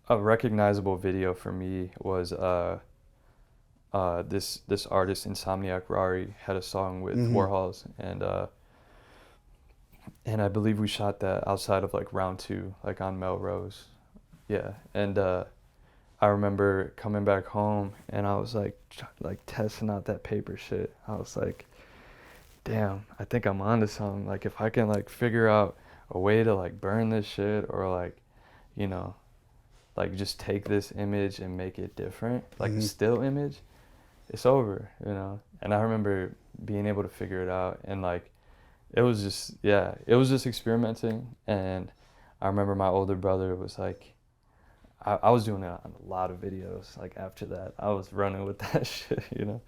a recognizable video for me was this artist Insomniac Rari had a song with Warhols, and I believe we shot that outside of like round 2, like on Melrose. Yeah, and I remember coming back home and I was like testing out that paper shit. I was like, damn, I think I'm onto something. Like if I can like figure out a way to like burn this shit, or like, you know, like just take this image and make it different, like a still image, it's over, you know. And I remember being able to figure it out, and like it was just experimenting. And I remember my older brother was like, I was doing it on a lot of videos. Like after that, I was running with that shit, you know.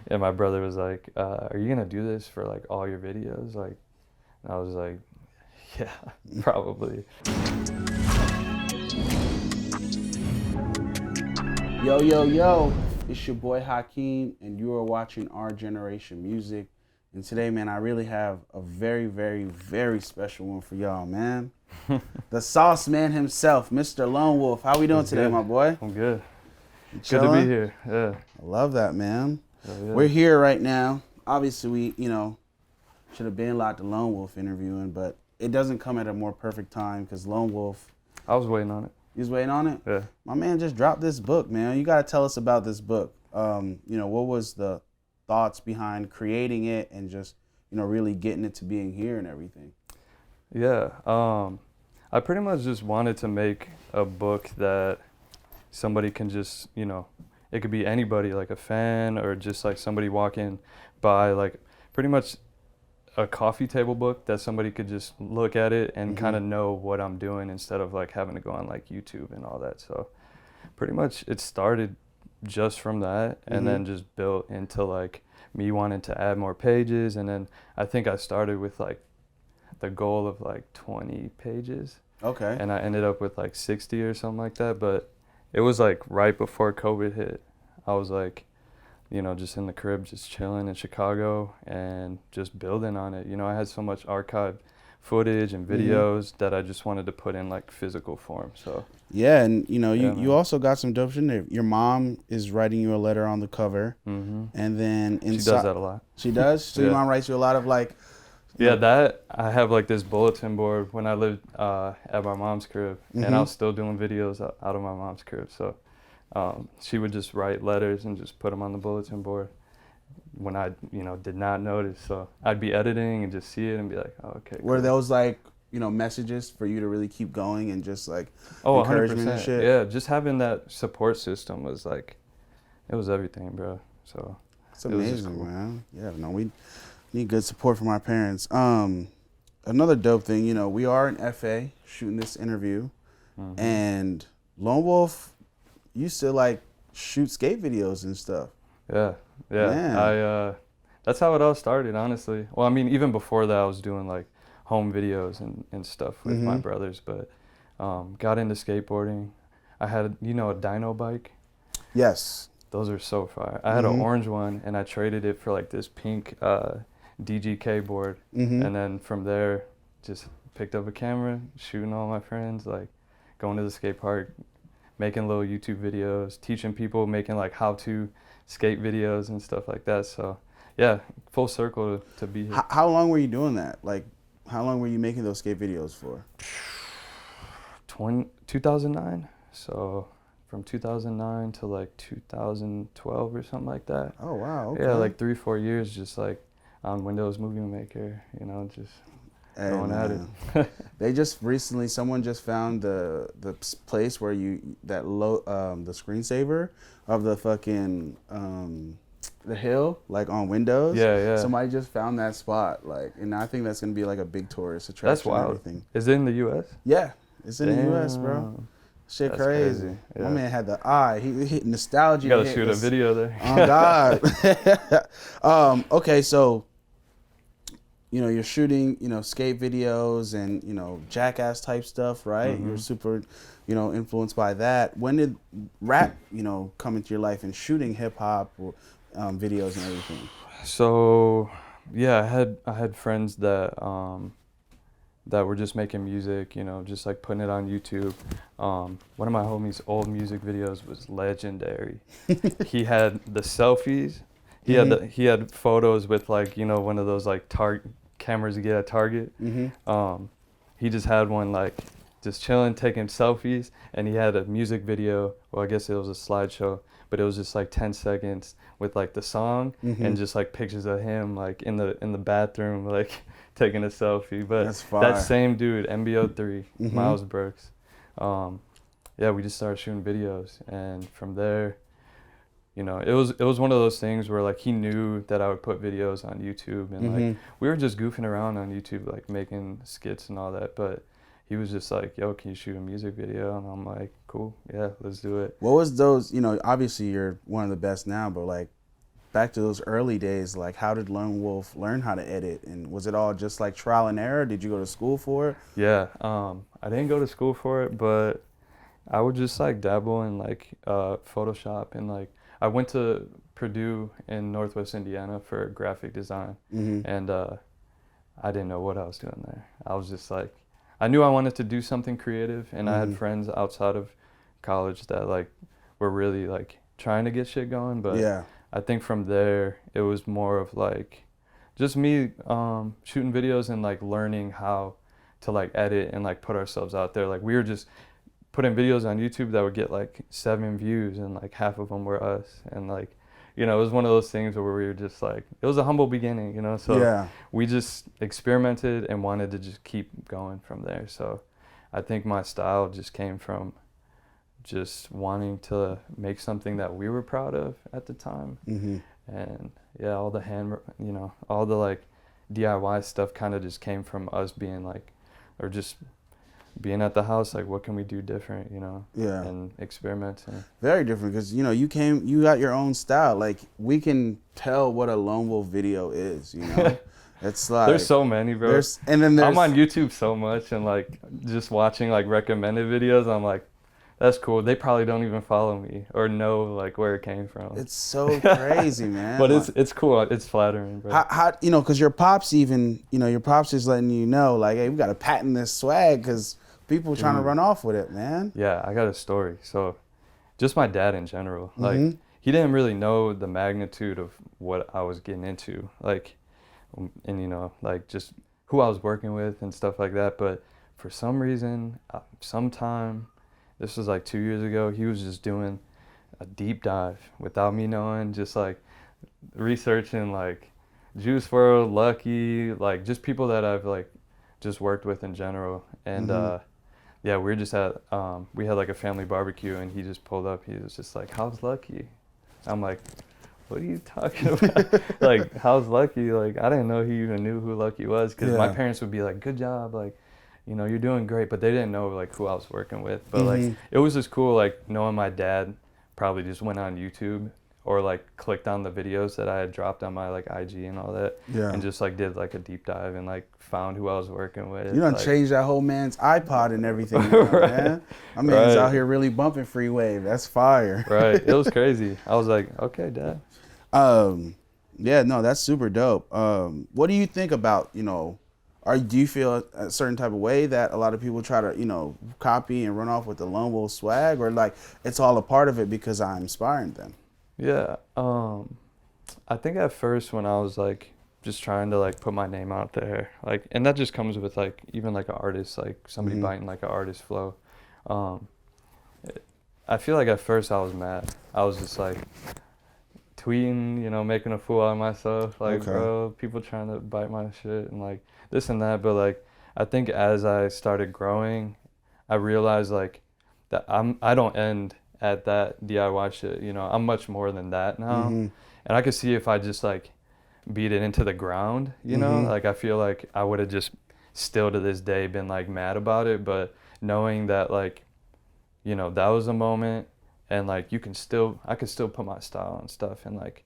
And my brother was like, "Are you gonna do this for like all your videos?" Like, and I was like, "Yeah, probably." Yo, yo, yo! It's your boy Hakeem, and you are watching Our Generation Music. And today, man, I really have a very, very, very special one for y'all, man. The sauce man himself, Mr. Lonewolf. How we doing today, my boy? I'm good. You Good to be here. Yeah. I love that, man. Oh, yeah. We're here right now. Obviously, we, should have been like the Lonewolf interviewing, but it doesn't come at a more perfect time because Lonewolf. I was waiting on it. You was waiting on it? Yeah. My man just dropped this book, man. You got to tell us about this book. What was the thoughts behind creating it and just, really getting it to being here and everything? Yeah. I pretty much just wanted to make a book that somebody can just, it could be anybody, like a fan or just like somebody walking by, like pretty much a coffee table book that somebody could just look at it and kind of know what I'm doing instead of like having to go on like YouTube and all that. So pretty much it started just from that and then just built into like me wanting to add more pages. And then I think I started with like the goal of like 20 pages. Okay. And I ended up with like 60 or something like that. But it was like right before COVID hit. I was like, just in the crib, just chilling in Chicago and just building on it. I had so much archived footage and videos that I just wanted to put in like physical form. So yeah, and you also got some dope shit in there. Your mom is writing you a letter on the cover, and then she does that a lot. She does. So your mom writes you a lot of like. Yeah, that I have like this bulletin board when I lived at my mom's crib, and I was still doing videos out of my mom's crib. So she would just write letters and just put them on the bulletin board when I, did not notice. So I'd be editing and just see it and be like, oh, okay. Were those like, messages for you to really keep going and just like encouragement 100%. and shit? Yeah, just having that support system was like, it was everything, bro. So it's amazing, cool. Man. Yeah, no, we need good support from our parents. Another dope thing, we are in FA shooting this interview, and Lonewolf used to like shoot skate videos and stuff. Yeah. Man. That's how it all started, honestly. Well, I mean, even before that, I was doing like home videos and stuff with my brothers, but got into skateboarding. I had, a dyno bike. Yes. Those are so fire. I had an orange one, and I traded it for like this pink DGK board. And then from there, just picked up a camera, shooting all my friends, like going to the skate park, making little YouTube videos, teaching people, making like how-to skate videos and stuff like that. So yeah, full circle to be here. How long were you doing that? Like, how long were you making those skate videos for? 2009. So from 2009 to like 2012 or something like that. Oh, wow. Okay. Yeah, like 3-4 years just like on Windows Movie Maker, just going at it. They just recently, someone just found the place where the screensaver of the fucking the hill, like on Windows. Yeah. Somebody just found that spot, like, and I think that's gonna be like a big tourist attraction. That's wild. And everything. Is it in the U.S.? Yeah, it's in the U.S., bro. Shit, that's crazy. Yeah. My man had the eye. He hit nostalgia. You gotta shoot a video there. Oh God. Okay, so. You're shooting, skate videos and, jackass type stuff, right? You're super, influenced by that. When did rap, come into your life and shooting hip hop videos and everything? So, yeah, I had friends that that were just making music, you know, just like putting it on YouTube. One of my homies' old music videos was legendary. He had the selfies. He had photos with like, you know, one of those like cameras you get at Target. He just had one like just chilling, taking selfies, and he had a music video. Well, I guess it was a slideshow, but it was just like 10 seconds with like the song and just like pictures of him like in the bathroom like taking a selfie. But that same dude, MBO3, Miles Brooks, yeah, we just started shooting videos, and from there, you know, it was one of those things where like he knew that I would put videos on YouTube, and like we were just goofing around on YouTube, like making skits and all that. But he was just like, "Yo, can you shoot a music video?" And I'm like, "Cool, yeah, let's do it." What was those? You know, obviously you're one of the best now, but like back to those early days, like how did Lonewolf learn how to edit? And was it all just like trial and error? Did you go to school for it? Yeah, I didn't go to school for it, but I would just like dabble in like Photoshop, and like I went to Purdue in Northwest Indiana for graphic design, and I didn't know what I was doing there. I was just like, I knew I wanted to do something creative, and I had friends outside of college that like were really like trying to get shit going, but I think from there it was more of like just me shooting videos and like learning how to like edit and like put ourselves out there. Like we were just putting videos on YouTube that would get like 7 views, and like half of them were us, and like, you know, it was one of those things where we were just like, it was a humble beginning, you know, so we just experimented and wanted to just keep going from there. So I think my style just came from just wanting to make something that we were proud of at the time. And yeah, all the you know, all the like DIY stuff kind of just came from us being like, or just being at the house, like, what can we do different, you know? And experimenting. Very different, because you know you got your own style. Like we can tell what a Lonewolf video is, you know. It's like there's so many, bro. I'm on YouTube so much, and like just watching like recommended videos, I'm like, that's cool. They probably don't even follow me or know like where it came from. It's so crazy, man. But it's cool. It's flattering, bro. How you know? Because your pops even, you know, your pops is letting you know, like, hey, we got to patent this swag because people trying to run off with it, man. Yeah, I got a story. So, just my dad in general, like he didn't really know the magnitude of what I was getting into, like, and you know, like just who I was working with and stuff like that. But for some reason, sometime. This was like 2 years ago. He was just doing a deep dive without me knowing, just like researching like Juice WRLD, Lucki, like just people that I've like just worked with in general. And yeah, we were just at, we had like a family barbecue, and he just pulled up. He was just like, "How's Lucki?" I'm like, "What are you talking about?" Like, how's Lucki? Like, I didn't know he even knew who Lucki was, because my parents would be like, "Good job," like, you know, "You're doing great," but they didn't know like who I was working with. But like, it was just cool, like knowing my dad probably just went on YouTube or like clicked on the videos that I had dropped on my like IG and all that, and just like did like a deep dive and like found who I was working with. You done like, changed that whole man's iPod and everything, now, man. My man's out here really bumping Free Wave. That's fire. Right. It was crazy. I was like, okay, Dad. Yeah, no, that's super dope. What do you think about, you know, do you feel a certain type of way that a lot of people try to, you know, copy and run off with the Lonewolf swag, or like it's all a part of it because I'm inspiring them? Yeah. I think at first when I was like just trying to like put my name out there, like, and that just comes with like even like an artist, like somebody biting like an artist flow. I feel like at first I was mad. I was just like tweeting, you know, making a fool out of myself, like, bro, people trying to bite my shit and like this and that. But like, I think as I started growing, I realized like that I don't end at that DIY shit, you know. I'm much more than that now. And I could see if I just like beat it into the ground, you know, like I feel like I would have just still to this day been like mad about it. But knowing that like, you know, that was a moment, and like I could still put my style on stuff and like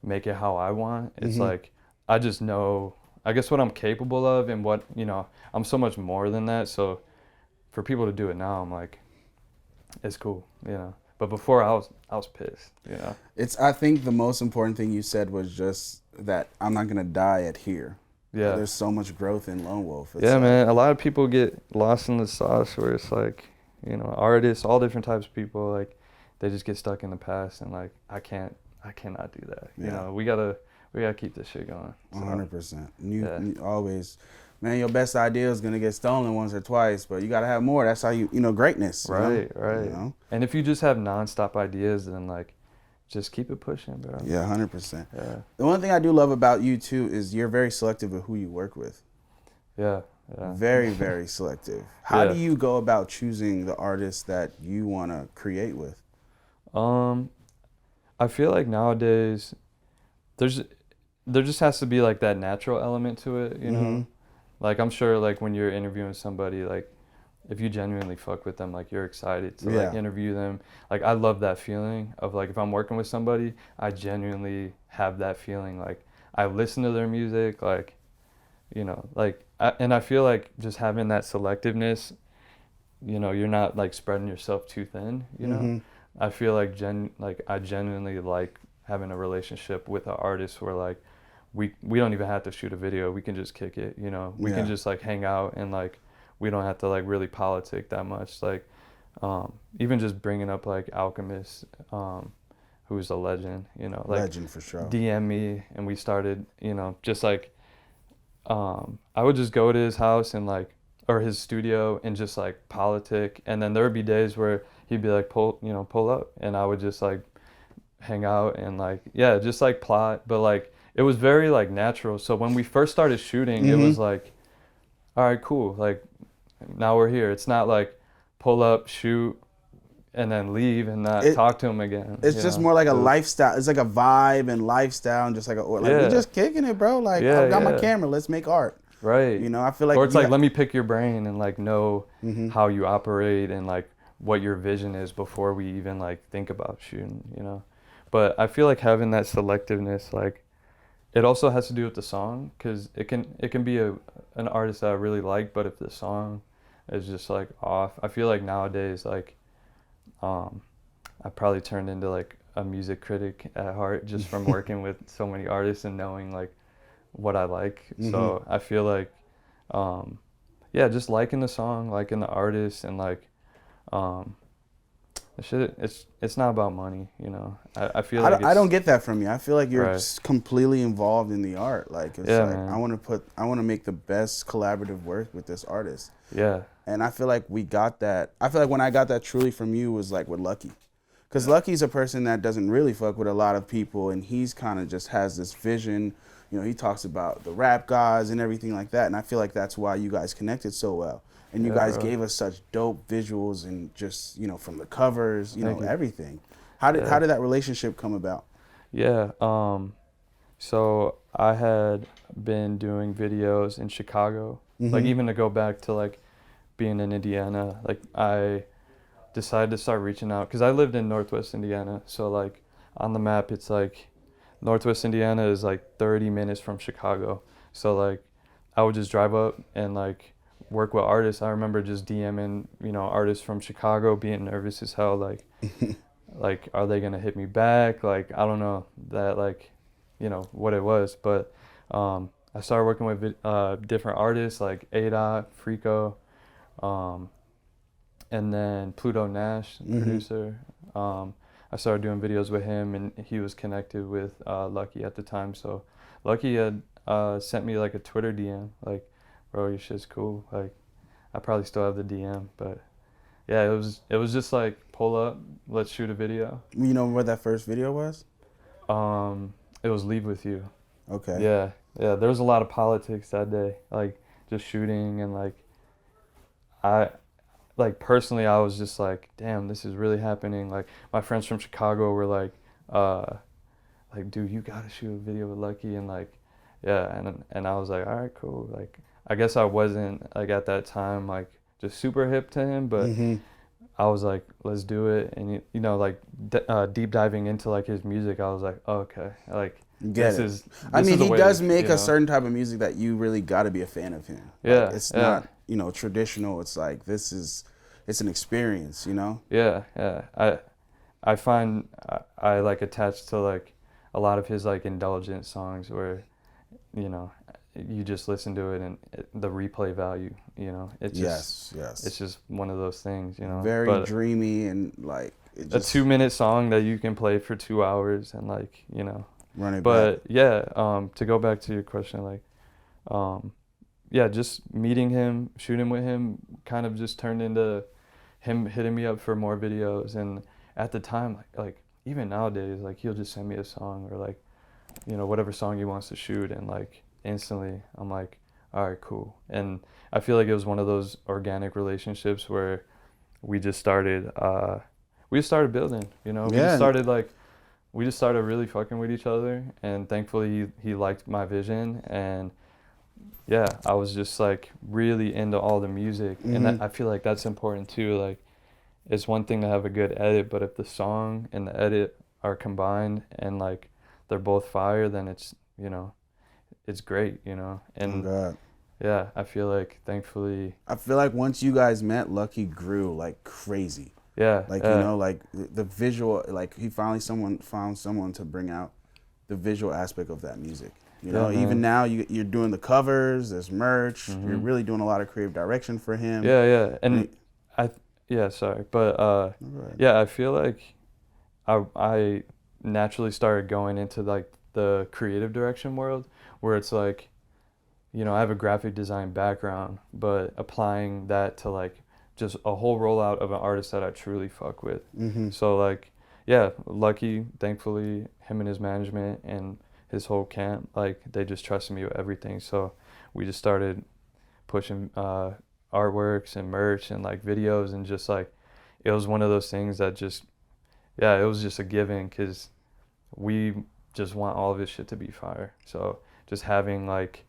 make it how I want. It's like, I just know, I guess, what I'm capable of, and what, you know, I'm so much more than that. So for people to do it now, I'm like, it's cool, you know. But before I was pissed, you know. I think the most important thing you said was just that I'm not gonna die at here. Yeah. There's so much growth in Lonewolf. It's Yeah, like, man. A lot of people get lost in the sauce where it's like, you know, artists, all different types of people, like, they just get stuck in the past and like, I cannot do that. You know, we gotta keep this shit going. So, 100%. You always, man, your best idea is gonna get stolen once or twice, but you gotta have more. That's how greatness. Right. You know? And if you just have nonstop ideas, then like, just keep it pushing, bro. Yeah, 100%. Yeah. The one thing I do love about you too is you're very selective of who you work with. Yeah. Very, very selective. How do you go about choosing the artists that you want to create with? I feel like nowadays there just has to be like that natural element to it, you know? Like I'm sure like when you're interviewing somebody, like if you genuinely fuck with them, like you're excited to like interview them. Like I love that feeling of like if I'm working with somebody, I genuinely have that feeling. Like I listen to their music, like, you know, like, and I feel like just having that selectiveness, you know, you're not like spreading yourself too thin, you know? I feel like I genuinely like having a relationship with an artist where like we don't even have to shoot a video. We can just kick it, you know? We can just like hang out and like we don't have to like really politic that much. Like even just bringing up like Alchemist, who's a legend, you know, like legend for sure. DM me and we started, you know, just like I would just go to his house and like, or his studio and just like politic. And then there would be days where he'd be like, pull up. And I would just like hang out and like, yeah, just like plot. But like, it was very like natural. So when we first started shooting, it was like, all right, cool. Like now we're here. It's not like pull up, shoot, and then leave and not talk to him again. It's just more like a lifestyle. It's like a vibe and lifestyle and just like we're just kicking it, bro. Like I've got my camera. Let's make art. Right. You know, I feel like, or it's like, let me pick your brain and like know how you operate and like what your vision is before we even like think about shooting, you know? But I feel like having that selectiveness, like it also has to do with the song, because it can be an artist that I really like, but if the song is just like off, I feel like nowadays, like, I probably turned into like a music critic at heart just from working with so many artists and knowing like what I like. So I feel like, just liking the song, liking the artist, and like, it's not about money, you know. I feel like I don't get that from you. I feel like you're just completely involved in the art. Like it's like man. I want to make the best collaborative work with this artist. Yeah. And I feel like we got that. I feel like when I got that truly from you was like with Lucki. Because Lucki's a person that doesn't really fuck with a lot of people, and he's kind of just has this vision. You know, he talks about the rap gods and everything like that, and I feel like that's why you guys connected so well. And you guys gave us such dope visuals and just, you know, from the covers, you know, everything. How did that relationship come about? Yeah, so I had been doing videos in Chicago, like even to go back to like being in Indiana, like I decided to start reaching out because I lived in Northwest Indiana. So like on the map, it's like Northwest Indiana is like 30 minutes from Chicago. So like I would just drive up and like work with artists. I remember just DMing, you know, artists from Chicago, being nervous as hell. Like, like, are they gonna hit me back? Like, I don't know that, like, you know, what it was. But I started working with different artists like A-Dot, Frico, and then Pluto Nash, the producer. I started doing videos with him, and he was connected with Lucki at the time. So Lucki had sent me like a Twitter DM, like, bro, your shit's cool. Like, I probably still have the DM, but yeah, it was just like, pull up, let's shoot a video. You know what that first video was? It was Leave With You. Okay. Yeah. There was a lot of politics that day, like just shooting, and like personally, I was just like, damn, this is really happening. Like my friends from Chicago were like, dude, you gotta shoot a video with Lucki, and like, yeah, and I was like, all right, cool. Like, I guess I wasn't like at that time like just super hip to him, but I was like, let's do it. And you know, like deep diving into like his music, I was like, oh, okay, like this is. I mean, he does make a certain type of music that you really got to be a fan of him. Like, it's not, you know, traditional. It's like it's an experience, you know. Yeah. I find I like attached to like a lot of his like indulgent songs where, you know, you just listen to it and the replay value, you know, it's just, it's just one of those things, you know. Very but dreamy and like it just, a 2-minute song that you can play for 2 hours and like, you know. run it But back. yeah, to go back to your question, like, yeah, just meeting him, shooting with him, kind of just turned into him hitting me up for more videos. And at the time, like even nowadays, like he'll just send me a song or like, you know, whatever song he wants to shoot, and like instantly I'm like, all right, cool. And I feel like it was one of those organic relationships where we just started building, you know. We just started really fucking with each other, and thankfully he liked my vision. And yeah, I was just like really into all the music. And I feel like that's important too. Like, it's one thing to have a good edit, but if the song and the edit are combined and like they're both fire, then it's, you know, it's great, you know. And yeah, I feel like thankfully, I feel like once you guys met, Lucki grew like crazy. yeah, Like, you know, like the visual, like he finally found someone to bring out the visual aspect of that music. You know, even now you're doing the covers, there's merch, you're really doing a lot of creative direction for him. Yeah. And yeah, sorry. But yeah, I feel like I naturally started going into like the creative direction world, where it's like, you know, I have a graphic design background, but applying that to like just a whole rollout of an artist that I truly fuck with. So like, yeah, Lucki, thankfully, him and his management and his whole camp, like they just trusted me with everything. So we just started pushing artworks and merch and like videos, and just like, it was one of those things that just, yeah, it was just a given, because we just want all of this shit to be fire. So just having like,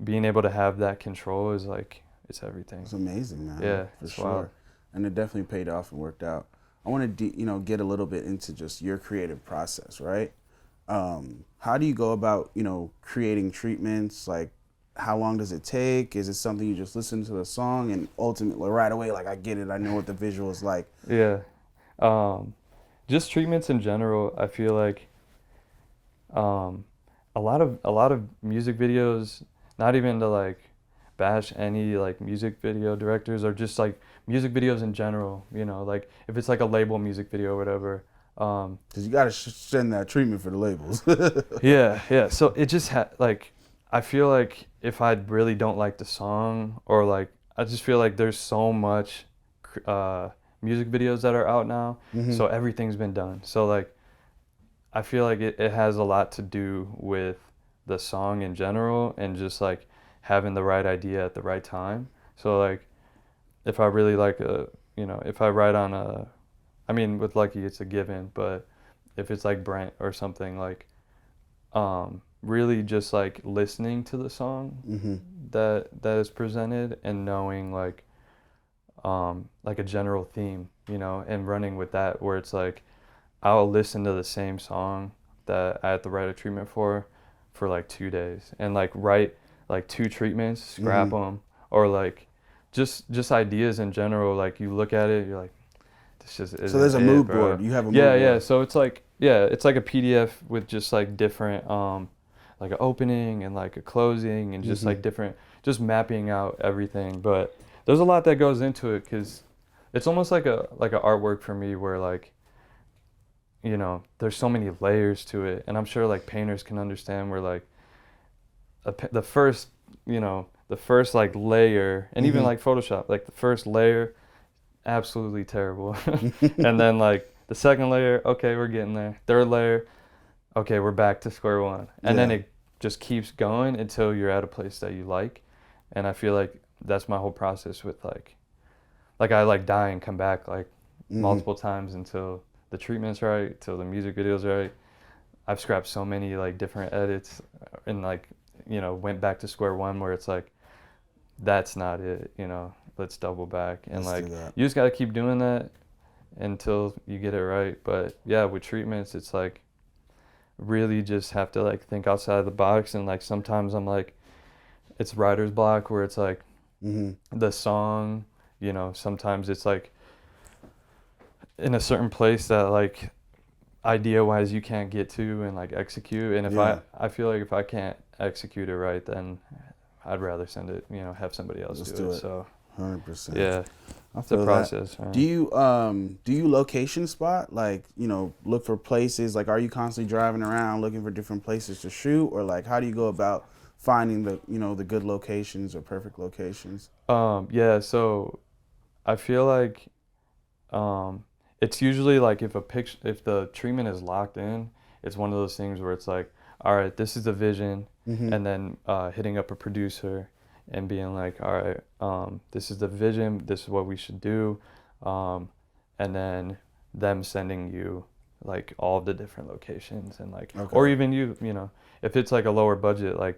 being able to have that control is like, it's everything. It's amazing, man. Yeah, for sure. Wild. And it definitely paid off and worked out. I want to, you know, get a little bit into just your creative process, right? How do you go about, you know, creating treatments? Like, how long does it take? Is it something you just listen to the song and ultimately right away, like, I get it, I know what the visual is like? Yeah. Just treatments in general, I feel like a lot of music videos, not even to like bash any like music video directors, or just like music videos in general, you know, like if it's like a label music video or whatever. Because you got to send that treatment for the labels. Yeah. So it just like, I feel like if I really don't like the song, or like, I just feel like there's so much music videos that are out now, so everything's been done. So like, I feel like it has a lot to do with the song in general, and just like having the right idea at the right time. So like, if I really like you know, if I write on I mean, with Lucki it's a given, but if it's like Brent or something, like really just like listening to the song that is presented, and knowing like a general theme, you know, and running with that, where it's like, I'll listen to the same song that I had to write a treatment for like 2 days, and like write like 2 treatments, scrap them, or like just ideas in general. Like, you look at it, you're like, this just isn't. So there's a mood board. You have a mood board. Yeah. So it's like, yeah, it's like a PDF with just like different like an opening and like a closing, and just like different, just mapping out everything. But there's a lot that goes into it, because it's almost like a artwork for me, where like, you know, there's so many layers to it, and I'm sure like painters can understand, where like the first like layer, and even like Photoshop, like the first layer, absolutely terrible. And then like the second layer, okay, we're getting there. Third layer, okay, we're back to square one. And then it just keeps going until you're at a place that you like. And I feel like that's my whole process with like I like die and come back like multiple times until the treatment's right, till the music video's right. I've scrapped so many like different edits, and like, you know, went back to square one, where it's like, that's not it, you know, let's double back. And like, you just got to keep doing that until you get it right. But yeah, with treatments, it's like, really just have to like think outside the box. And like, sometimes I'm like, it's writer's block, where it's like the song, you know, sometimes it's like in a certain place that like idea wise you can't get to and like execute. And if I feel like if I can't execute it right, then I'd rather send it, have somebody else Just do do it. it. So 100%. yeah, I it's a feel that. process. Man. Do you location spot, like, look for places? Like, are you constantly driving around looking for different places to shoot, or like how do you go about finding the good locations or perfect locations? Yeah, so I feel like it's usually like if the treatment is locked in, it's one of those things where it's like, all right, this is the vision, Mm-hmm. and then hitting up a producer and being like, all right, this is the vision, this is what we should do, and then them sending you like all of the different locations and like, Okay. or even if it's like a lower budget, like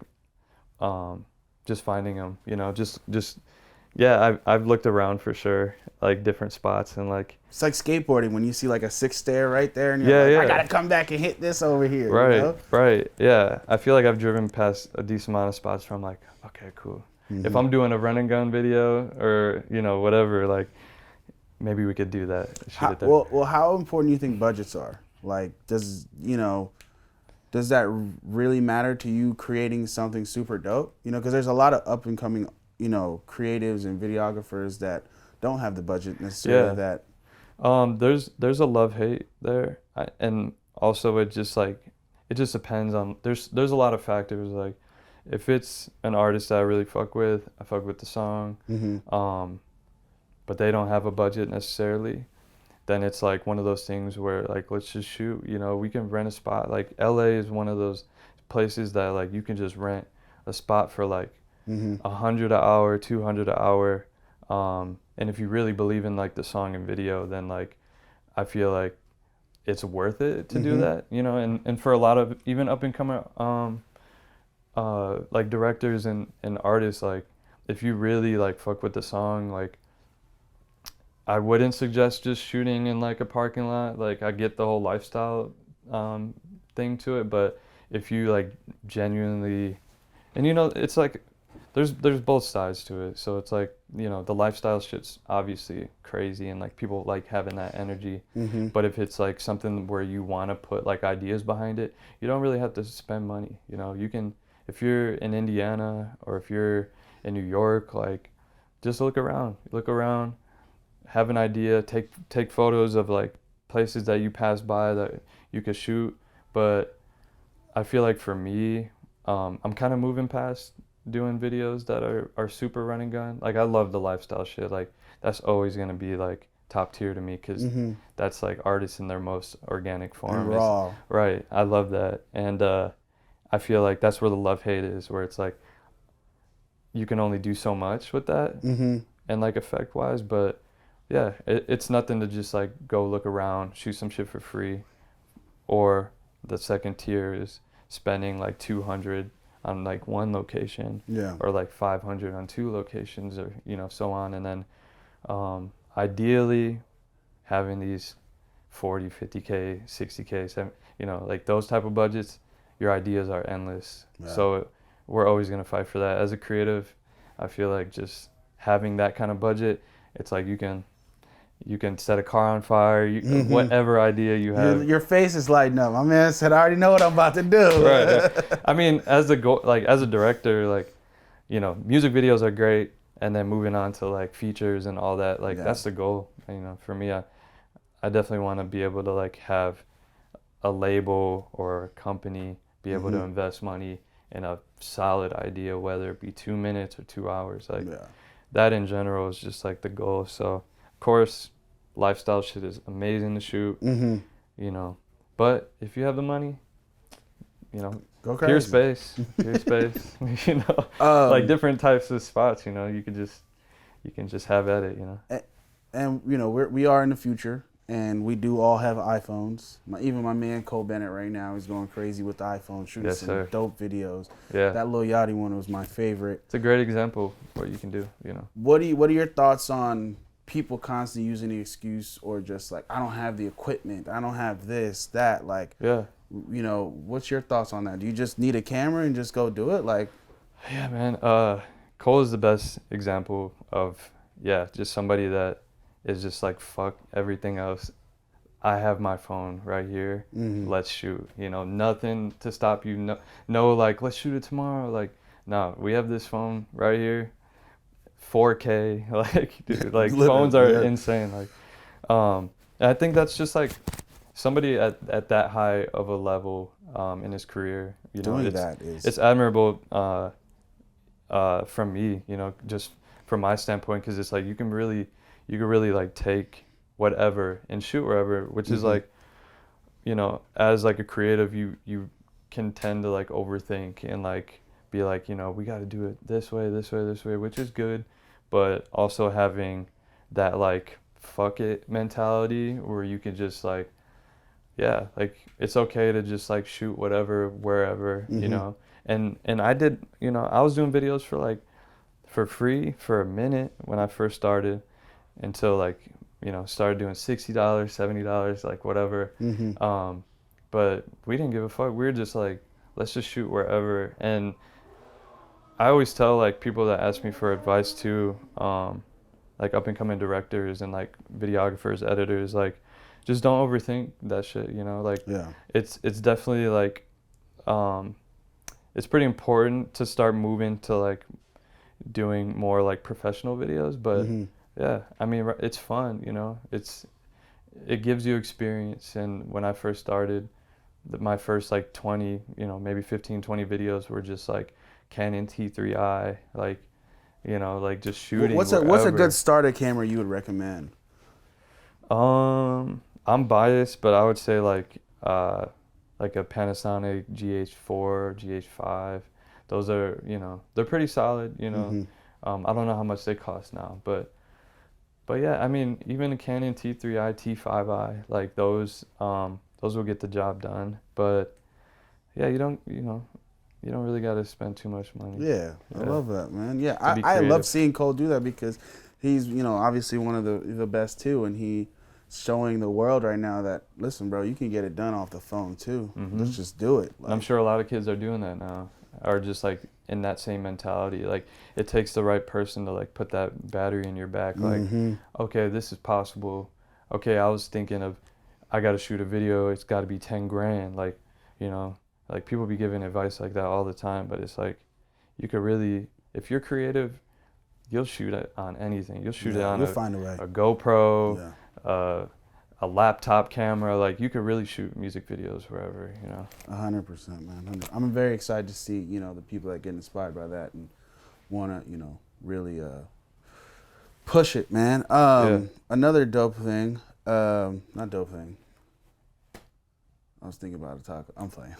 just finding them, just yeah, I've looked around for sure, like different spots and like. It's like skateboarding when you see like a 6 stair right there, and you're Yeah, like, I yeah. gotta come back and hit this over here. Right, right. Yeah. I feel like I've driven past a decent amount of spots where I'm like, okay, cool. Mm-hmm. If I'm doing a run and gun video or, whatever, like maybe we could do that. Shoot it there. Well, how important do you think budgets are? Like, does that really matter to you creating something super dope? Because there's a lot of up and coming, creatives and videographers that don't have the budget necessarily. Yeah. That There's a love-hate there. And also it just depends on, there's a lot of factors. Like if it's an artist that I really fuck with, I fuck with the song. Mm-hmm. But they don't have a budget necessarily, then it's like one of those things where like, let's just shoot, we can rent a spot. Like LA is one of those places that like you can just rent a spot for like Mm-hmm. 100 an hour, 200 an hour. And if you really believe in like the song and video, then like I feel like it's worth it to do that, and for a lot of even up and coming like directors and artists, like if you really like fuck with the song, like I wouldn't suggest just shooting in like a parking lot. Like I get the whole lifestyle thing to it, but if you like genuinely, and it's like there's both sides to it. So it's like, the lifestyle shit's obviously crazy and like people like having that energy. Mm-hmm. But if it's like something where you want to put like ideas behind it, you don't really have to spend money. You can, if you're in Indiana or if you're in New York, like just look around, have an idea, take photos of like places that you pass by that you could shoot. But I feel like for me, I'm kind of moving past doing videos that are super run and gun. Like I love the lifestyle shit. Like that's always gonna be like top tier to me because Mm-hmm. that's like artists in their most organic form. And raw. Right. I love that. And I feel like that's where the love hate is, where it's like you can only do so much with that Mm-hmm. and like effect wise. But yeah, it's nothing to just like go look around, shoot some shit for free. Or the second tier is spending like 200 on like one location, Yeah. or like 500 on two locations, or so on. And then ideally having these 40, 50K, 60K, like those type of budgets, your ideas are endless. Yeah. So we're always going to fight for that. As a creative, I feel like just having that kind of budget, it's like you can set a car on fire, Mm-hmm. whatever idea you have. Your face is lighting up. My man said, I already know what I'm about to do. Right. I mean, as a director, like, music videos are great, and then moving on to like features and all that, like that's the goal. For me, I definitely want to be able to like have a label or a company be able to invest money in a solid idea, whether it be 2 minutes or 2 hours. Like that in general is just like the goal. So of course, lifestyle shit is amazing to shoot, but if you have the money, Go crazy. Peer space, like different types of spots, you can just have at it, And we are in the future, and we do all have iPhones. Even my man Cole Bennett right now is going crazy with the iPhone, shooting some dope videos. Yeah. That Lil Yachty one was my favorite. It's a great example of what you can do, What are your thoughts on people constantly using the excuse, or just like, I don't have the equipment, I don't have this, that, like, what's your thoughts on that? Do you just need a camera and just go do it? Like, yeah, man, Cole is the best example of, just somebody that is just like, fuck everything else, I have my phone right here. Mm-hmm. Let's shoot. You know, nothing to stop you. No, like let's shoot it tomorrow. Like, no, we have this phone right here, 4K. Like, dude, like phones are Literally, yeah. insane. Like, and I think that's just like somebody at that high of a level in his career. You know, Doing that is it's admirable from me. You know, just from my standpoint, because it's like you can really like take whatever and shoot wherever, which is like, you know, as like a creative, you can tend to like overthink and like be like, you know, we got to do it this way, which is good, but also having that like fuck it mentality where you can just like, yeah, like it's okay to just like shoot whatever wherever, you know. And I did, you know, I was doing videos for free for a minute when I first started, until like, you know, started doing $60, $70, like whatever. But we didn't give a fuck. We were just like, let's just shoot wherever. And I always tell like people that ask me for advice too, like up and coming directors and like videographers, editors, like just don't overthink that shit, you know. Like, yeah. it's definitely like it's pretty important to start moving to like doing more like professional videos, but yeah, I mean, it's fun, you know. It gives you experience. And when I first started, my first like 20, you know, maybe 15, 20 videos were just like Canon T3i, like, you know, like just shooting. What's a good starter camera you would recommend? I'm biased, but I would say like a Panasonic GH4, GH5. Those are, you know, they're pretty solid, you know. I don't know how much they cost now, but yeah, I mean, even a Canon T3i, T5i, like those will get the job done. But yeah, you don't really got to spend too much money. Yeah, I love that, man. Yeah, I love seeing Cole do that because he's, you know, obviously one of the best too, and he's showing the world right now that, listen, bro, you can get it done off the phone too. Let's just do it. Like, I'm sure a lot of kids are doing that now, are just like in that same mentality. Like, it takes the right person to like put that battery in your back. Like, okay, this is possible. Okay, I was thinking of, I got to shoot a video. It's got to be 10 grand. Like, you know, like people be giving advice like that all the time, but it's like, you could really, if you're creative, you'll shoot it on anything. You'll shoot it on find a way. a GoPro, a laptop camera. Like, you could really shoot music videos wherever, you know. 100%, man. 100. I'm very excited to see, you know, the people that get inspired by that and want to, you know, really push it, man. Another dope thing, not dope thing. I was thinking about a taco. I'm playing.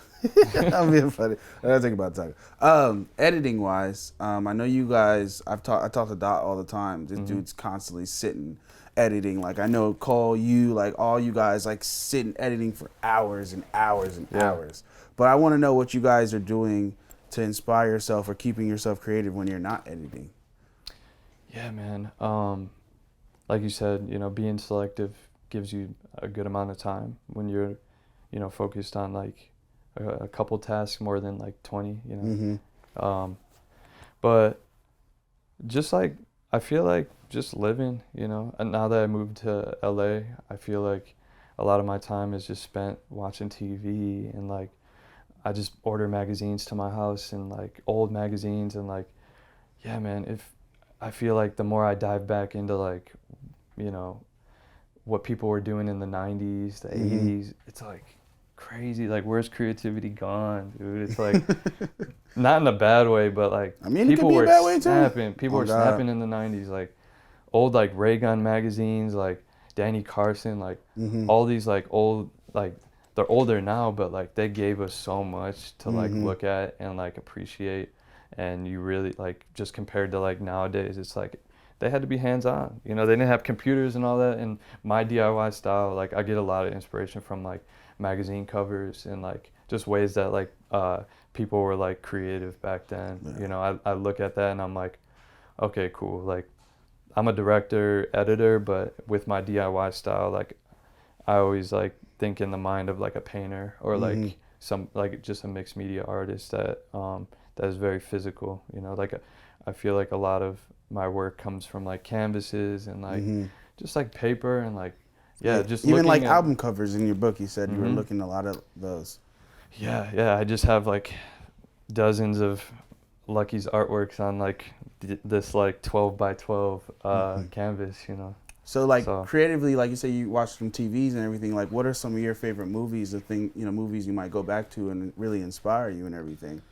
I'm being funny. I gotta think about a taco. Editing wise, I know you guys. I talk to Dot all the time. This dude's constantly sitting editing. Like, I know Cole, you, like all you guys, like sitting editing for hours and hours and hours. But I want to know what you guys are doing to inspire yourself or keeping yourself creative when you're not editing. Yeah, man. Like you said, you know, being selective gives you a good amount of time when you're, you know, focused on like a couple tasks more than like 20, you know. But just like, I feel like just living, you know, and now that I moved to LA, I feel like a lot of my time is just spent watching TV, and like I just order magazines to my house, and like old magazines, and like, yeah, man, if I feel like the more I dive back into like, you know, what people were doing in the 90s, the 80s, it's like crazy. Like, where's creativity gone, dude? It's like, not in a bad way, but like, I mean, people it could be were a bad way too. snapping. People were snapping in the 90s, like old like Ray Gun magazines, like Danny Carson, like all these like old, like they're older now, but like they gave us so much to like look at and like appreciate. And you really like, just compared to like nowadays, it's like they had to be hands-on, you know. They didn't have computers and all that. And my DIY style, like I get a lot of inspiration from like magazine covers and like just ways that like people were like creative back then. You know, I look at that and I'm like, okay, cool. Like, I'm a director, editor, but with my DIY style, like I always like think in the mind of like a painter or like some, like just a mixed media artist that that is very physical, you know. Like I feel like a lot of my work comes from like canvases and like just like paper and like yeah, just even like looking at, album covers in your book, you said you were looking at a lot of those. yeah, I just have like dozens of Lucki's artworks on like this like 12 by 12 canvas, you know. So like So creatively, like you say, you watch some TVs and everything. Like, what are some of your favorite movies? Movies you might go back to and really inspire you and everything.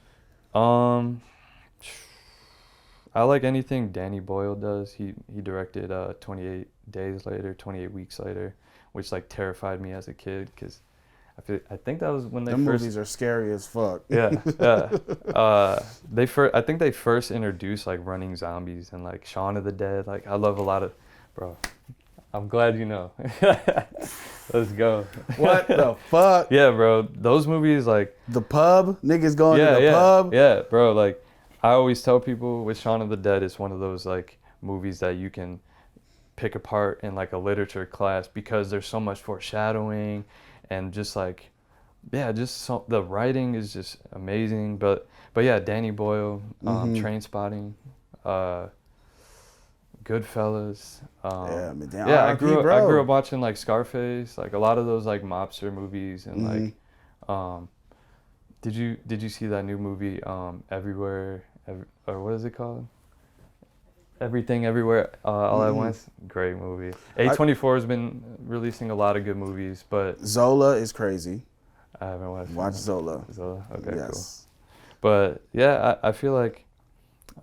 um I like anything Danny Boyle does. He directed 28 Days Later, 28 Weeks Later, which like terrified me as a kid because I think that was when they Them first. movies are scary as fuck. Yeah, yeah. I think they first introduced like running zombies and like Shaun of the Dead. Like I love a lot of, bro. I'm glad you know. Let's go. What the fuck? Yeah, bro. Those movies like. The pub, niggas going Yeah, to the yeah, pub. yeah, bro. Like I always tell people with Shaun of the Dead, it's one of those like movies that you can pick apart in like a literature class because there's so much foreshadowing and just like. Yeah, the writing is just amazing, but yeah, Danny Boyle, Train Spotting, Goodfellas. Yeah, man, damn, Yeah, R.I.P., I grew up watching like Scarface, like a lot of those like mobster movies, and like, did you see that new movie Everywhere, or what is it called? Everything Everywhere All at Once. Great movie. A24 has been releasing a lot of good movies, but Zola is crazy. I haven't watched. Watch Zola. Zola. Okay, Yes. cool. But yeah, I feel like,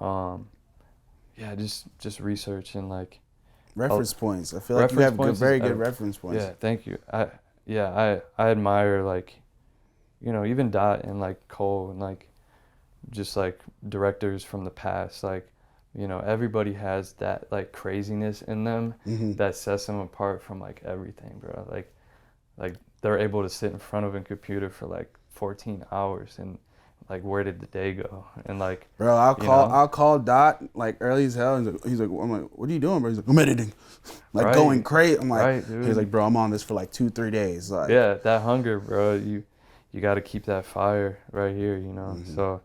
yeah, just research and like Reference points. I feel like you have very good reference points. Yeah, thank you. I admire like, you know, even Dot and like Cole and like, just like directors from the past. Like, you know, everybody has that like craziness in them that sets them apart from like everything, bro. Like they're able to sit in front of a computer for like 14 hours and like where did the day go? And like, bro, I'll call Dot like early as hell. He's like, I'm like, what are you doing, bro? He's like, I'm editing, like going crazy. I'm like, he's like, bro, I'm on this for like 2-3 days. Like, yeah, that hunger, bro. You got to keep that fire right here, you know. So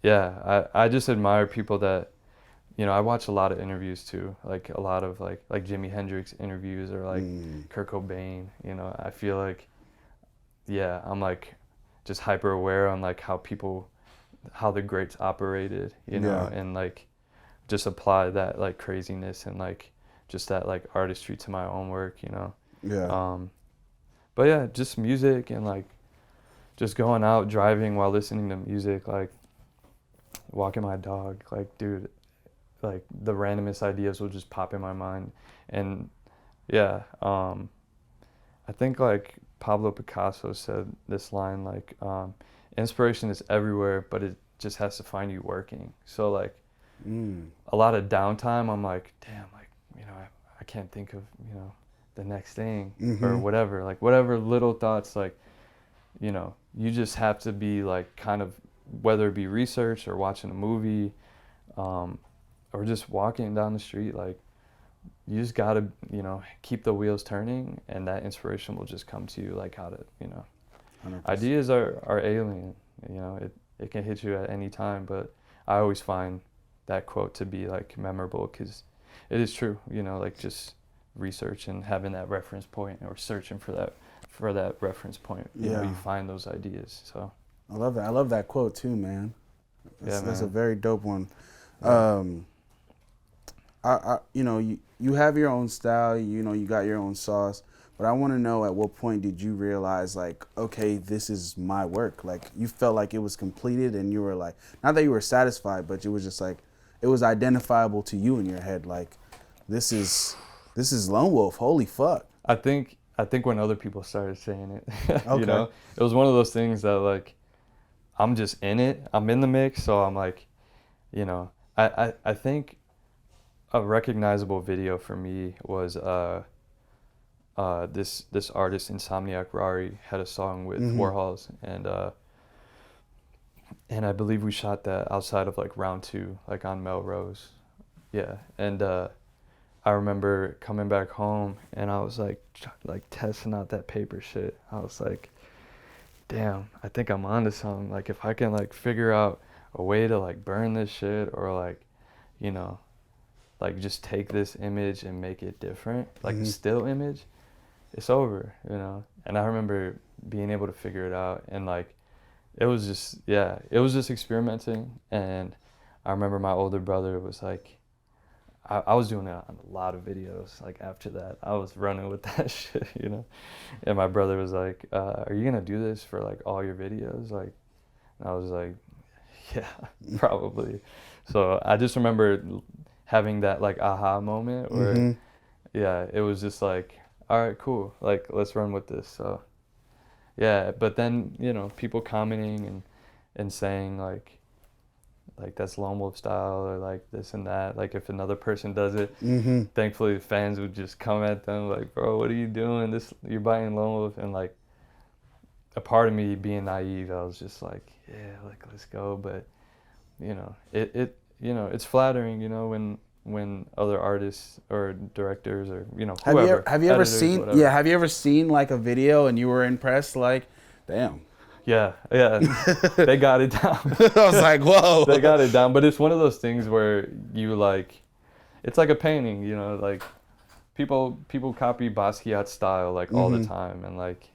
yeah, I just admire people that, you know, I watch a lot of interviews too, like a lot of like Jimi Hendrix interviews or like Kurt Cobain. You know, I feel like, yeah, I'm like just hyper aware on like how the greats operated, you know, and like just apply that like craziness and like just that like artistry to my own work, you know. Yeah. But yeah, just music and like just going out driving while listening to music, like walking my dog, like dude. Like the randomest ideas will just pop in my mind. And yeah, I think like Pablo Picasso said this line, like inspiration is everywhere, but it just has to find you working. So like a lot of downtime, I'm like, damn, like, you know, I can't think of, you know, the next thing or whatever, like whatever little thoughts, like, you know, you just have to be like kind of, whether it be research or watching a movie, or just walking down the street, like you just gotta, you know, keep the wheels turning and that inspiration will just come to you like how to, you know. 100%. Ideas are alien, you know, it can hit you at any time, but I always find that quote to be like memorable because it is true, you know, like just research and having that reference point or searching for that reference point, you know, you find those ideas. So I love that quote too, man. That's a very dope one. Yeah. You know, you have your own style, you know, you got your own sauce, but I want to know at what point did you realize like, okay, this is my work? Like you felt like it was completed and you were like, not that you were satisfied, but it was just like, it was identifiable to you in your head. Like, this is Lonewolf. Holy fuck. I think when other people started saying it, Okay. you know, it was one of those things that like, I'm just in it. I'm in the mix. So I'm like, you know, I think a recognizable video for me was this artist Insomniac Rari had a song with Warhols and I believe we shot that outside of like round 2, like on Melrose. Yeah, and I remember coming back home and I was like testing out that paper shit. I was like, damn, I think I'm onto something. Like if I can like figure out a way to like burn this shit or like, you know, like just take this image and make it different, like still image, it's over, you know. And I remember being able to figure it out, and like it was just, yeah, it was just experimenting. And I remember my older brother was like, I was doing it on a lot of videos. Like after that, I was running with that shit, you know. And my brother was like, "Are you gonna do this for like all your videos?" Like, and I was like, "Yeah, probably." So I just remember having that like aha moment where, Mm-hmm. yeah, it was just like, all right, cool, like let's run with this. So yeah, but then you know people commenting and saying like that's Lonewolf style or like this and that. Like if another person does it, Mm-hmm. thankfully fans would just come at them like, bro, what are you doing? This you're buying Lonewolf. And like a part of me being naive, I was just like, yeah, like let's go. But you know, it you know it's flattering, you know, when other artists or directors or you know whoever Have you ever editors, seen whatever. have you ever seen like a video and you were impressed like, damn. Yeah, they got it down. I was like, whoa. They got it down, but it's one of those things where you like, it's like a painting, you know, like people copy Basquiat's style like all the Mm-hmm. time, and like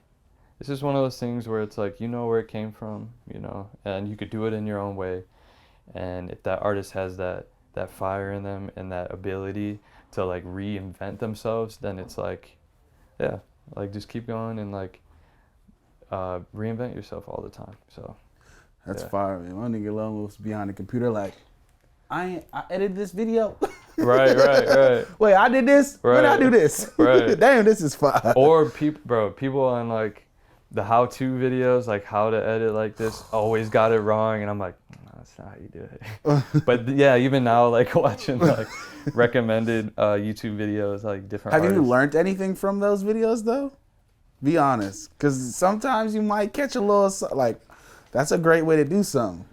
it's just one of those things where it's like you know where it came from, you know, and you could do it in your own way. And if that artist has that fire in them and that ability to like reinvent themselves, then it's like, yeah, like just keep going and like reinvent yourself all the time. So That's yeah. fire, man. My nigga Lone was behind the computer like, I edited this video. Right. Wait, I did this? When did I Right. do this? Right. Damn, this is fire. Or people on like the how-to videos, like how to edit like this, always got it wrong, and I'm like, no, that's not how you do it. But yeah, even now, like watching like recommended YouTube videos, like different. Have you artists. learned anything from those videos though? Be honest, because sometimes you might catch a little like, that's a great way to do something.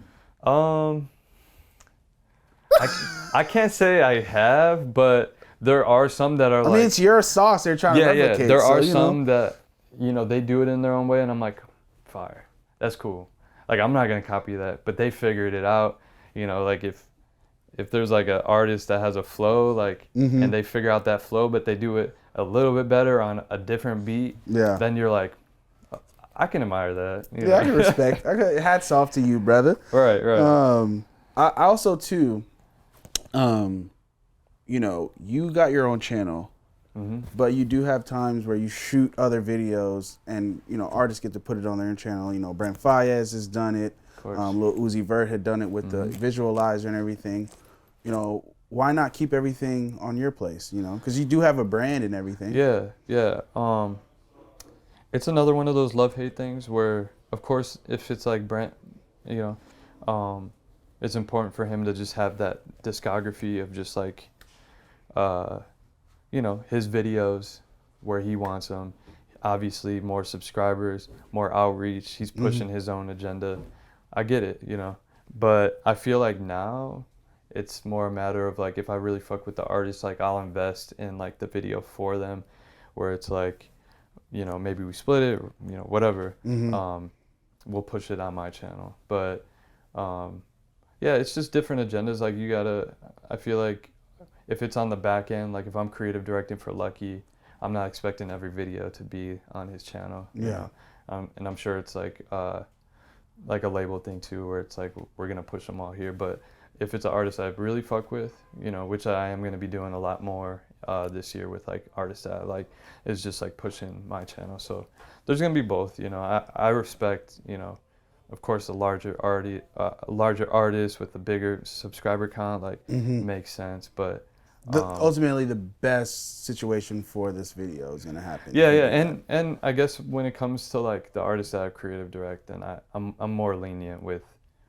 I can't say I have, but there are some that are I like. mean, it's your sauce they're trying to replicate. There are so, some that you know they do it in their own way, and I'm like, fire, that's cool. Like I'm not gonna copy that, but they figured it out. You know, like if there's like an artist that has a flow, like, Mm-hmm. and they figure out that flow, but they do it a little bit better on a different beat, Yeah. then you're like, I can admire that. You Yeah, know? I can respect. Hats off to you, brother. Right. I also too, you know, you got your own channel, Mm-hmm. but you do have times where you shoot other videos, and you know, artists get to put it on their own channel. You know, Brent Faiyaz has done it. Of course. Lil Uzi Vert had done it with the visualizer and everything. You know, why not keep everything on your place? You know, because you do have a brand and everything. Yeah. It's another one of those love-hate things where, of course, if it's like Brent, you know, it's important for him to just have that discography of just like, you know, his videos where he wants them. Obviously, more subscribers, more outreach. He's pushing his own agenda. I get it, you know. But I feel like now it's more a matter of like if I really fuck with the artist, like I'll invest in like the video for them, where it's like, you know, maybe we split it, or, you know, whatever. We'll push it on my channel. But yeah, it's just different agendas. Like you gotta, I feel like if it's on the back end, like if I'm creative directing for Lucki, I'm not expecting every video to be on his channel. You know? And I'm sure it's like a label thing too, where it's like we're gonna push them all here. But if it's an artist I really fuck with, you know, which I am gonna be doing a lot more this year with like artists that I like, is just like pushing my channel. So there's gonna be both. You know, I respect, you know, of course, a larger artist with a bigger subscriber count, like makes sense. But Ultimately, the best situation for this video is gonna happen. Yeah, and I guess when it comes to like the artists that I creative direct, then I'm more lenient with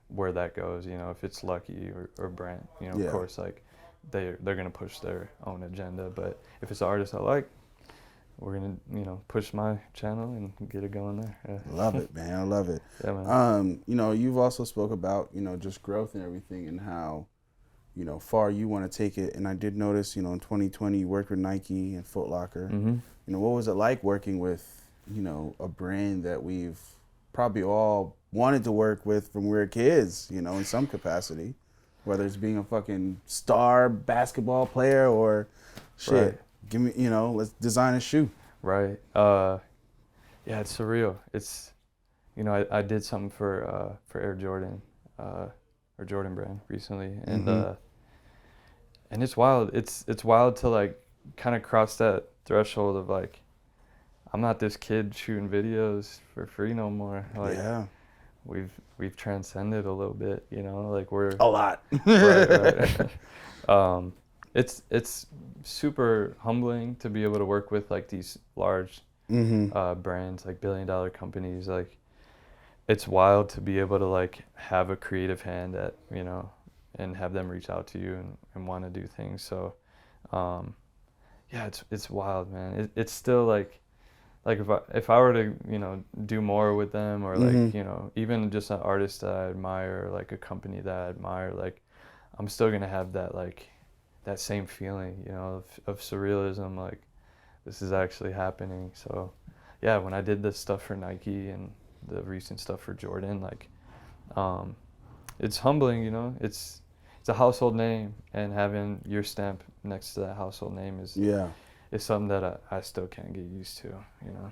where that goes. You know, if it's Lucki or Brent, you know, of course, like they're gonna push their own agenda. But if it's an artist I like, we're gonna, you know, push my channel and get it going there. Yeah. Love it, man. I love it. Yeah, man. You know, you've also spoke about, you know, just growth and everything, and how, you know, far you want to take it. And I did notice, you know, in 2020 you worked with Nike and Foot Locker. You know, what was it like working with, you know, a brand that we've probably all wanted to work with from we were kids, you know, in some capacity, whether it's being a fucking star basketball player or shit. Right. Give me, you know, let's design a shoe. Right. Yeah, it's surreal. It's, you know, I did something for Air Jordan, or Jordan brand recently, and it's wild. It's wild to like kind of cross that threshold of like, I'm not this kid shooting videos for free no more. Like, Yeah. we've transcended a little bit, you know, like we're A lot. right. It's super humbling to be able to work with like these large brands, like billion-dollar companies. Like, it's wild to be able to like have a creative hand at, you know, and have them reach out to you and want to do things. So, yeah, it's wild, man. It's still like if I were to, you know, do more with them, or like, you know, even just an artist that I admire, or like a company that I admire, like I'm still gonna have that like that same feeling, you know, of surrealism, like this is actually happening. So yeah, when I did this stuff for Nike and the recent stuff for Jordan, like it's humbling, you know. It's a household name, and having your stamp next to that household name is something that I still can't get used to, you know.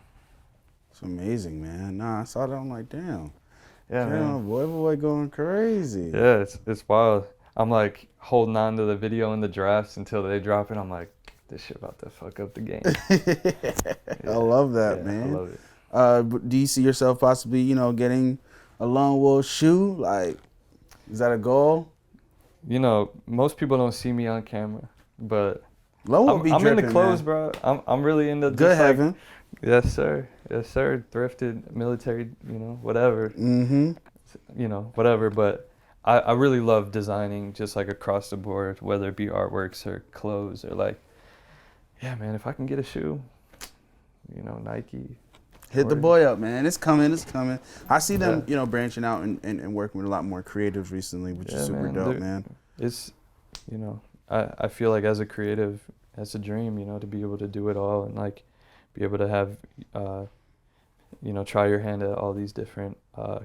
It's amazing, man. Nah, I saw that. I'm like, damn. Yeah, man. Boy going crazy. Yeah, it's wild. I'm like holding on to the video and the drafts until they drop it. I'm like, this shit about to fuck up the game. I love that, yeah, man. I love it. But do you see yourself possibly, you know, getting a Lonewolf shoe? Like, is that a goal? You know, most people don't see me on camera, but Lonewolf be I'm dripping, into clothes, man. bro. I'm really into Good just like, heaven. yes sir, yes sir, thrifted, military, you know, whatever, you know, whatever. But I really love designing, just like across the board, whether it be artworks or clothes, or like, yeah, man, if I can get a shoe, you know, Nike. Hit the boy up, man. It's coming. It's coming. I see them, Yeah. you know, branching out and working with a lot more creatives recently, which is super dope, man. It's, you know, I feel like as a creative, it's a dream, you know, to be able to do it all and like be able to have, you know, try your hand at all these different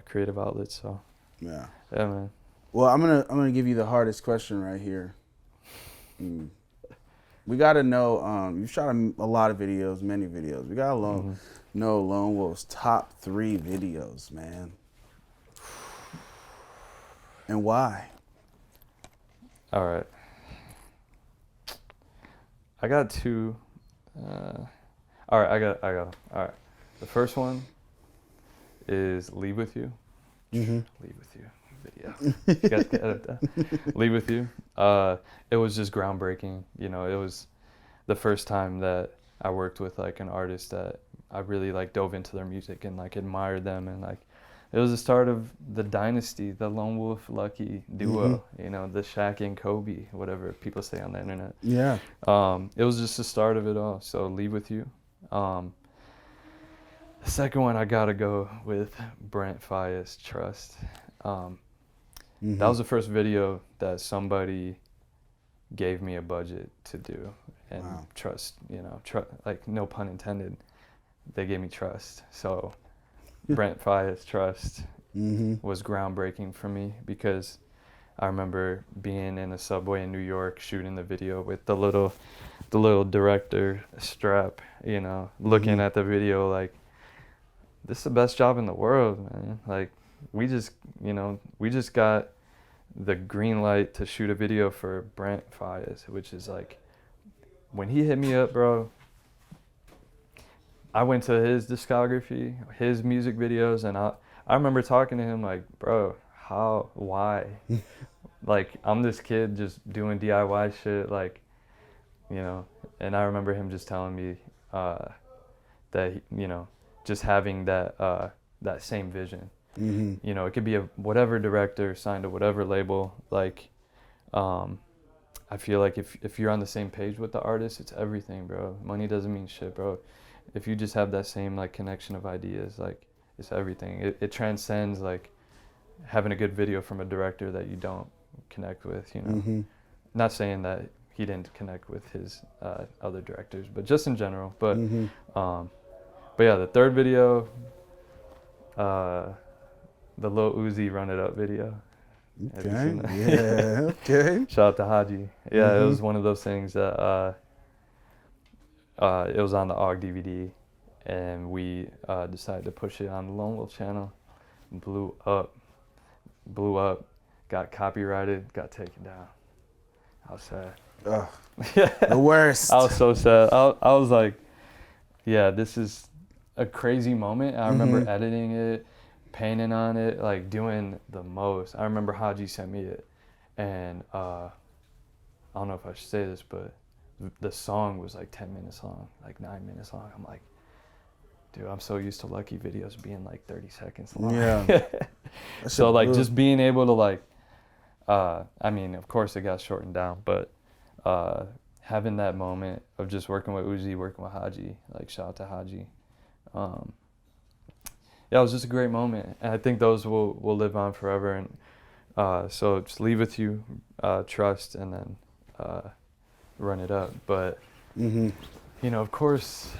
creative outlets. So yeah, man. Well, I'm gonna give you the hardest question right here. We gotta know. You've shot a lot of videos, many videos. We gotta know Lonewolf's top 3 videos, man, and why. All right. I got 2. All right, I got. All right. The first one is Leave With You. Leave With You video. You guys can edit that. Leave With You. It was just groundbreaking. You know, it was the first time that I worked with like an artist that I really like dove into their music and like admired them, and like it was the start of the dynasty, the Lonewolf Lucki duo, you know, the Shaq and Kobe, whatever people say on the internet. Yeah. It was just the start of it all. So Leave With You. The second one, I gotta go with Brent Faiyaz, Trust. That was the first video that somebody gave me a budget to do, and trust, you know, like no pun intended, they gave me trust. So Brent Faiyaz, Trust was groundbreaking for me, because I remember being in a subway in New York shooting the video with the little director strap, you know, looking at the video like, this is the best job in the world, man. Like, we just got the green light to shoot a video for Brent Faiyaz, which is like, when he hit me up, bro, I went to his discography, his music videos, and I remember talking to him like, bro, why? Like, I'm this kid just doing DIY shit, like, you know, and I remember him just telling me that, you know, just having that same vision. You know, it could be whatever director signed to whatever label, like, I feel like if you're on the same page with the artist, it's everything, bro. Money doesn't mean shit, bro. If you just have that same like connection of ideas, like, it's everything. It transcends like having a good video from a director that you don't connect with, you know. Not saying that he didn't connect with his other directors, but just in general. But yeah, the third video, the Lil Uzi Run It Up video. Okay. Yeah. Okay. Shout out to Haji. Yeah, it was one of those things that it was on the OG DVD, and we decided to push it on the Lonewolf channel. Blew up, got copyrighted, got taken down. I was sad. Ugh, the worst. I was so sad. I was like, yeah, this is a crazy moment. I remember editing it, painting on it, like doing the most. I remember Haji sent me it, and I don't know if I should say this, but the song was like 10 minutes long, like 9 minutes long. I'm like, dude, I'm so used to Lucki videos being like 30 seconds long. Yeah. So like just being able to like, I mean, of course it got shortened down, but having that moment of just working with Uzi, working with Haji, like shout out to Haji. Yeah, it was just a great moment. And I think those will live on forever. And so just leave with you, trust, and then run it up. But, you know, of course,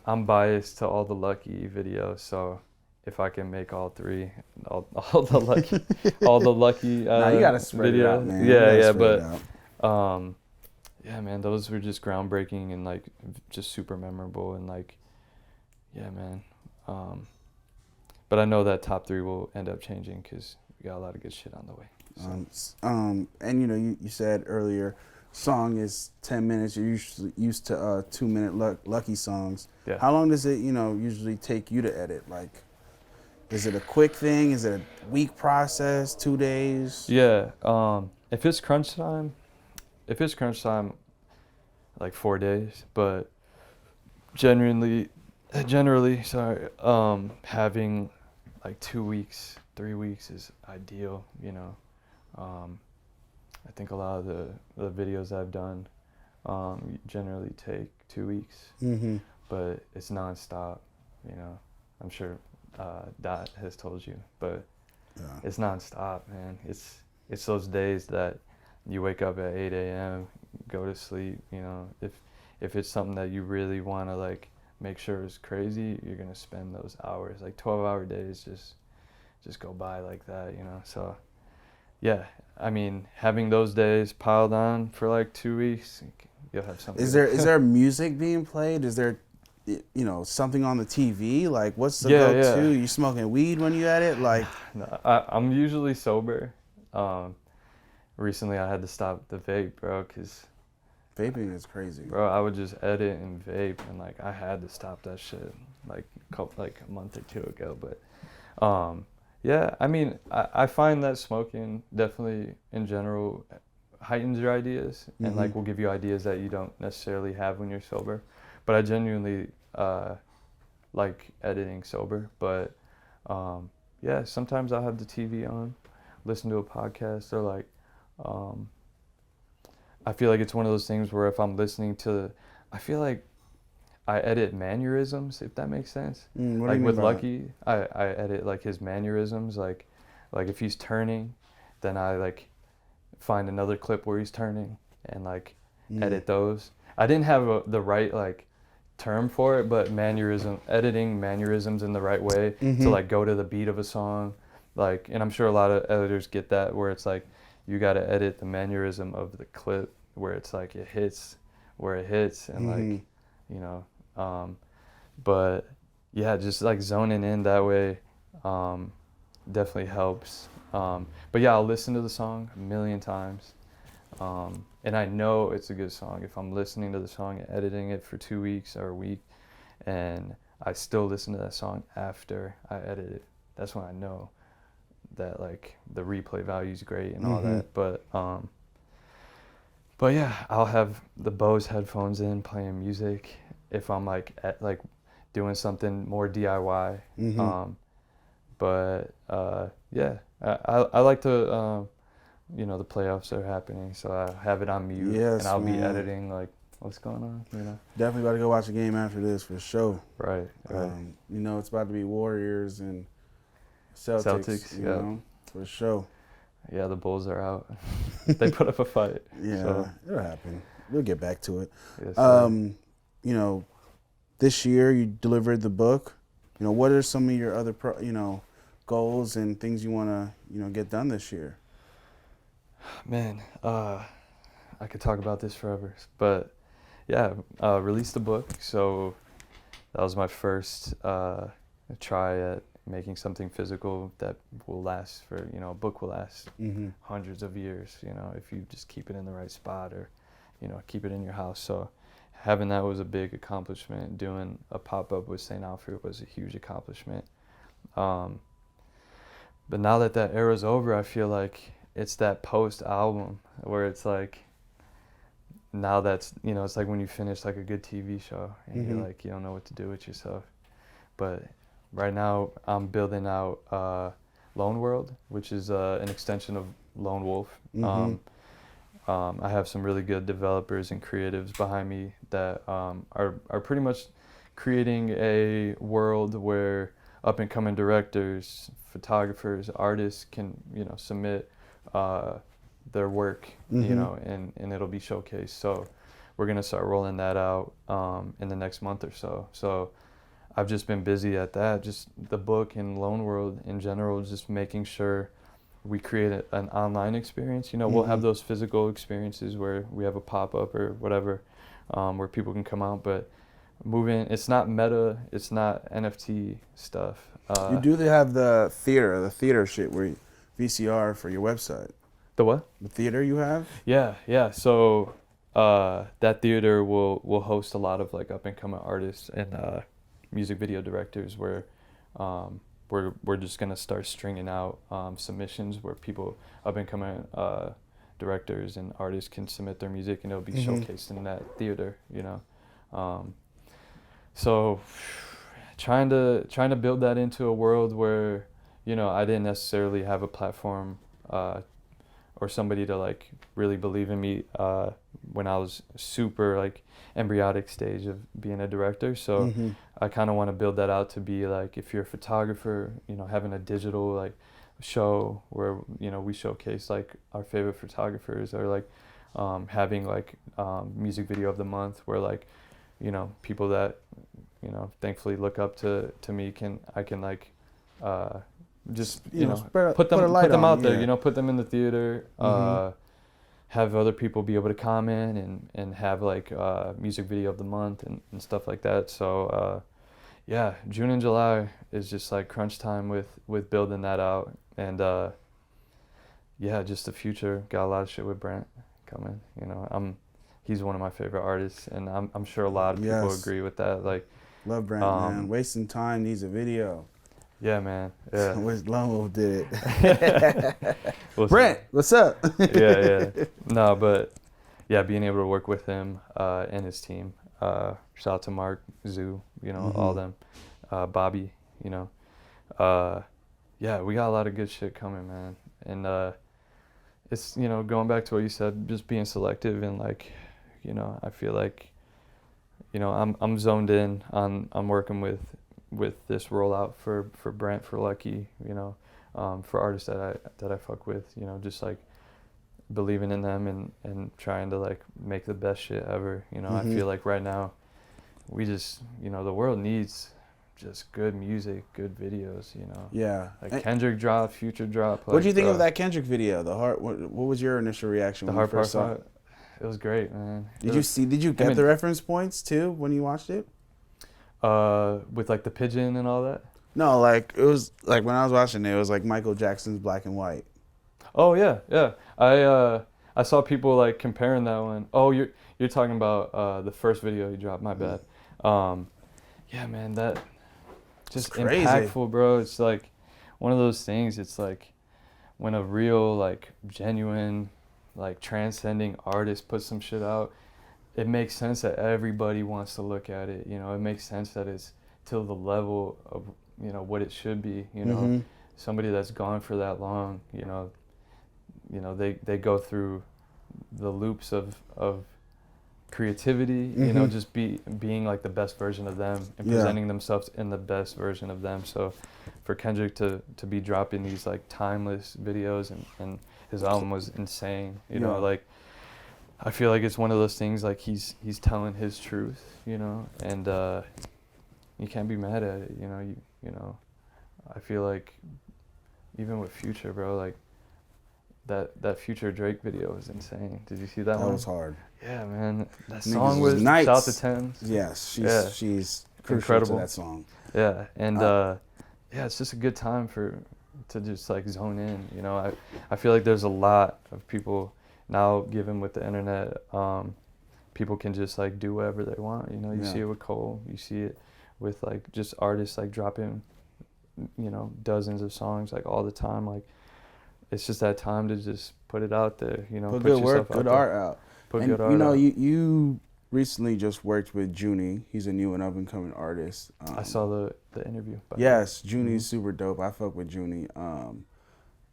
I'm biased to all the Lucki videos. So if I can make all three, all the Lucki nah, you gotta spread it out, man. Yeah, but yeah, man, those were just groundbreaking and like just super memorable and like, yeah, man. But I know that top three will end up changing because we got a lot of good shit on the way. So. And you know, you said earlier, song is 10 minutes. You're usually used to 2-minute Lucki songs. Yeah. How long does it, you know, usually take you to edit? Like, is it a quick thing? Is it a week process? 2 days? Yeah. If it's crunch time, like 4 days. But generally, sorry, having like 2 weeks, 3 weeks is ideal. You know, I think a lot of the videos I've done generally take 2 weeks, but it's nonstop. You know, I'm sure Dot has told you, but it's nonstop, man. It's those days that you wake up at 8 a.m., go to sleep. You know, if it's something that you really want to like make sure is crazy, you're gonna spend those hours. Like 12-hour days just go by like that, you know. So yeah, I mean, having those days piled on for like 2 weeks, you'll have something. Is there music being played? Is there, you know, something on the TV? Like, what's the go-to? You smoking weed when you at it? Like, no, I'm usually sober. Recently I had to stop the vape, bro, because vaping is crazy. Bro, I would just edit and vape, and like I had to stop that shit like a month or two ago. But yeah, I mean, I find that smoking definitely in general heightens your ideas and like will give you ideas that you don't necessarily have when you're sober. But I genuinely like editing sober. But yeah, sometimes I'll have the TV on, listen to a podcast, or like I feel like it's one of those things where if I'm listening to, I feel like I edit mannerisms, if that makes sense. What like do you with mean by Lucki, I edit like his mannerisms, like if he's turning, then I like find another clip where he's turning and like edit those. I didn't have the right like term for it, but editing mannerisms in the right way to like go to the beat of a song, like, and I'm sure a lot of editors get that where it's like you got to edit the mannerism of the clip where it's like it hits where it hits and like, you know, but yeah, just like zoning in that way definitely helps. But yeah, I'll listen to the song a million times, and I know it's a good song if I'm listening to the song and editing it for 2 weeks or a week, and I still listen to that song after I edit it. That's when I know that like the replay value is great and all that. But yeah, I'll have the Bose headphones in playing music if I'm like doing something more DIY. But yeah, I like to you know, the playoffs are happening, so I have it on mute and I'll be editing like what's going on, you know. Definitely about to go watch a game after this for sure. Right. You know, it's about to be Warriors and Celtics, you know, for sure. Yeah, the Bulls are out. They put up a fight. Yeah, so. It'll happen. We'll get back to it. Yes, you know, this year you delivered the book. You know, what are some of your other, goals and things you want to, you know, get done this year? Man, I could talk about this forever, but Yeah, released a book. So that was my first try at making something physical that will last for, a book will last hundreds of years, if you just keep it in the right spot or, keep it in your house. So having that was a big accomplishment. Doing a pop-up with St. Alfred was a huge accomplishment. But now that that era's over, I feel like it's that post-album where it's like, now that's, it's like when you finish like a good TV show and you're like, you don't know what to do with yourself. But right now I'm building out Loneworld, which is an extension of Lonewolf. I have some really good developers and creatives behind me that are pretty much creating a world where up and coming directors, photographers, artists can, submit their work, and it'll be showcased. So we're gonna start rolling that out in the next month or so. So I've just been busy at that, just the book and Loneworld in general, just making sure we create an online experience. We'll have those physical experiences where we have a pop-up or whatever, where people can come out, but moving, it's not meta, it's not NFT stuff. You do have the theater shit where VCR for your website. The what? The theater you have? Yeah. So that theater will host a lot of like up and coming artists and music video directors where we're just gonna start stringing out submissions where people up and coming directors and artists can submit their music and it'll be showcased in that theater, so trying to build that into a world where I didn't necessarily have a platform or somebody to like really believe in me when I was super like embryonic stage of being a director. So I kind of want to build that out to be like, if you're a photographer, having a digital like show where we showcase like our favorite photographers, or like having like music video of the month where like people that thankfully look up to me I can like just put them out there, put them in the theater, have other people be able to comment and have like music video of the month and stuff like that. So yeah, June and July is just like crunch time with building that out, and yeah, just the future. Got a lot of shit with Brent coming. He's one of my favorite artists, and I'm sure a lot of people agree with that. Like, love Brent, man. Wasting Time needs a video. Yeah, man. Yeah. Wish Lonewolf did it. Brent, what's up? Yeah. No, but yeah, being able to work with him and his team. Shout out to Mark, Zoo, all them. Bobby, yeah, we got a lot of good shit coming, man. And it's, going back to what you said, just being selective and like, I feel like, I'm zoned in on working with this rollout for Brent, for Lucki, for artists that I fuck with, just like believing in them and trying to like make the best shit ever. I feel like right now we just, the world needs just good music, good videos, Yeah. Like Kendrick dropped, Future dropped. What do you think of that Kendrick video? What was your initial reaction the when hard you first saw part? It was great, man. Did you get the reference points too when you watched it? With like the pigeon and all that? No, like it was like when I was watching it was like Michael Jackson's Black and White. Oh yeah. I saw people like comparing that one. Oh, you're talking about the first video he dropped. My bad. Yeah, man, that just impactful, bro. It's like one of those things. It's like when a real like genuine like transcending artist puts some shit out, it makes sense that everybody wants to look at it. It makes sense that it's to the level of what it should be. Somebody that's gone for that long. They go through the loops of creativity. Just being like the best version of them and presenting themselves in the best version of them. So for Kendrick to be dropping these like timeless videos and his album was insane. Like I feel like it's one of those things like he's telling his truth, and you can't be mad at it, I feel like even with Future, bro, like that Future Drake video was insane. Did you see that one? That was hard. Yeah, man. That Niggas song was was nice. South of Thames. Yes, Yeah. she's crucial Incredible. to that song. Yeah, and yeah, it's just a good time to just like zone in. You know, I feel like there's a lot of people now, given with the internet, people can just like do whatever they want. You know, you see it with Cole, you see it with like just artists like dropping, you know, dozens of songs like all the time. Like, it's just that time to just put it out there. You know, Put put good work, good art out. Put And good art you know, out. you recently just worked with Junie. He's a new and up and coming artist. I saw the interview. Yes, Junie's super dope. I fuck with Junie.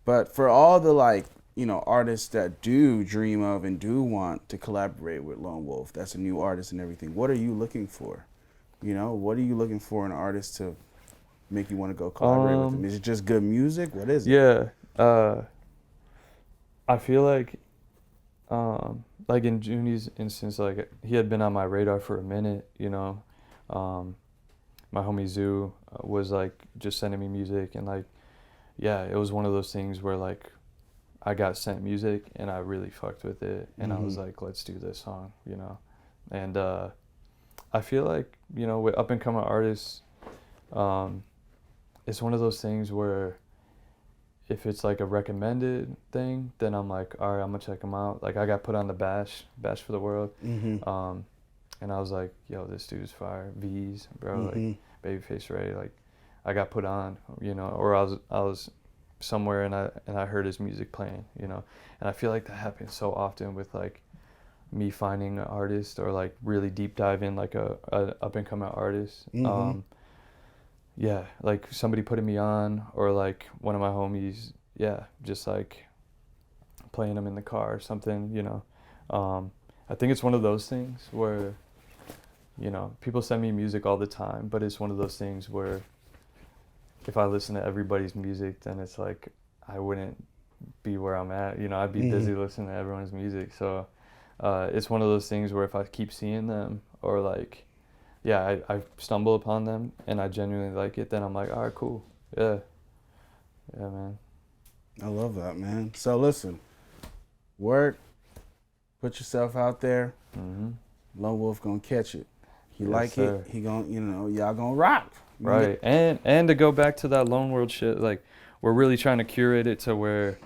But for all the like, you know, artists that do dream of and do want to collaborate with Lonewolf, that's a new artist and everything. What are you looking for? You know, what are you looking for in an artist to make you want to go collaborate with them? Is it just good music? What is it? Yeah, I feel like in Junie's instance, like he had been on my radar for a minute, you know. My homie Zoo was like just sending me music, and like, yeah, it was one of those things where like I got sent music and I really fucked with it, and I was like, let's do this song, you know. And I feel like, you know, with up and coming artists, it's one of those things where if it's like a recommended thing, then I'm like, all right, I'm gonna check them out. Like I got put on the Bash for the World, and I was like, yo, this dude's fire. V's, bro, like Babyface Ray, like I got put on, you know, or I was somewhere and I heard his music playing, you know, and I feel like that happens so often with like me finding an artist or like really deep diving like a up and coming artist. Yeah, like somebody putting me on, or like one of my homies, yeah, just like playing them in the car or something, you know. I think it's one of those things where, you know, people send me music all the time, but it's one of those things where if I listen to everybody's music, then it's like I wouldn't be where I'm at, you know. I'd be busy listening to everyone's music. So it's one of those things where if I keep seeing them, or like, yeah, I stumble upon them and I genuinely like it, then I'm like, all right, cool. Yeah, man. I love that, man. So listen, work, put yourself out there. Lonewolf gonna catch it. He Yes, like sir. it. He gonna, you know, y'all gonna rock. Right, and to go back to that Loneworld shit, like we're really trying to curate it to where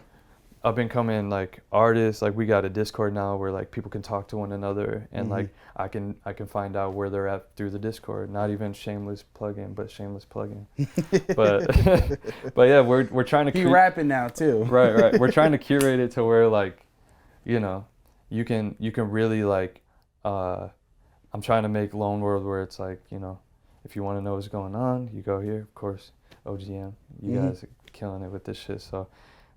up and coming like artists, like we got a Discord now where like people can talk to one another, and like I can find out where they're at through the Discord. Not even shameless plug-in, but shameless plug-in. but yeah, we're trying to. He rapping now too. Right. We're trying to curate it to where like, you know, you can really like. I'm trying to make Loneworld where it's like, you know, if you want to know what's going on, you go here. Of course, OGM, you guys are killing it with this shit. So,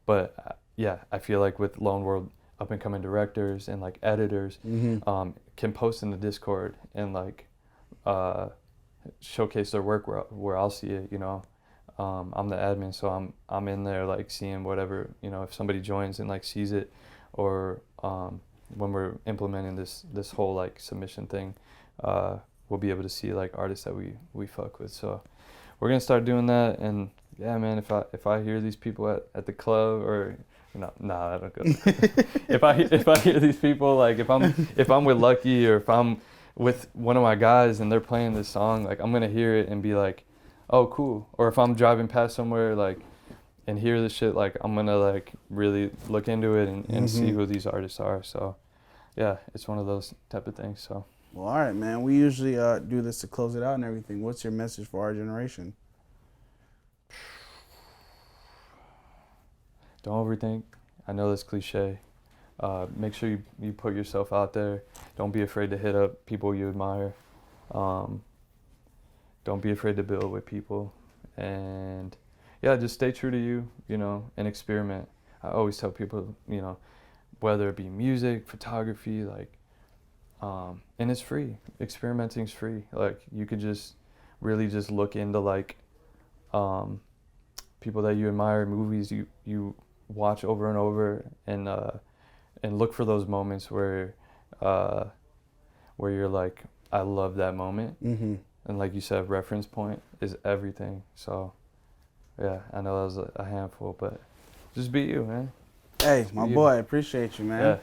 but yeah, I feel like with Loneworld, up and coming directors and like editors can post in the Discord and like showcase their work where I'll see it. You know, I'm the admin, so I'm in there like seeing whatever, you know, if somebody joins and like sees it, or when we're implementing this whole like submission thing, we'll be able to see like artists that we fuck with. So we're gonna start doing that. And yeah, man, if I hear these people at the club, or I don't go. if I hear these people, like if I'm with Lucki, or if I'm with one of my guys and they're playing this song, like I'm gonna hear it and be like, oh cool. Or if I'm driving past somewhere like and hear this shit, like I'm gonna like really look into it and see who these artists are. So yeah, it's one of those type of things. So well, all right, man. We usually do this to close it out and everything. What's your message for our generation? Don't overthink. I know that's cliche. Make sure you put yourself out there. Don't be afraid to hit up people you admire. Don't be afraid to build with people. And yeah, just stay true to you, you know, and experiment. I always tell people, you know, whether it be music, photography, like, and it's free. Experimenting's free. Like you could just really just look into like people that you admire, movies you watch over and over, and look for those moments where you're like, I love that moment. And like you said, reference point is everything. So yeah, I know that was a handful, but just be you, man. Hey, my You- boy, I appreciate you, man. Yeah.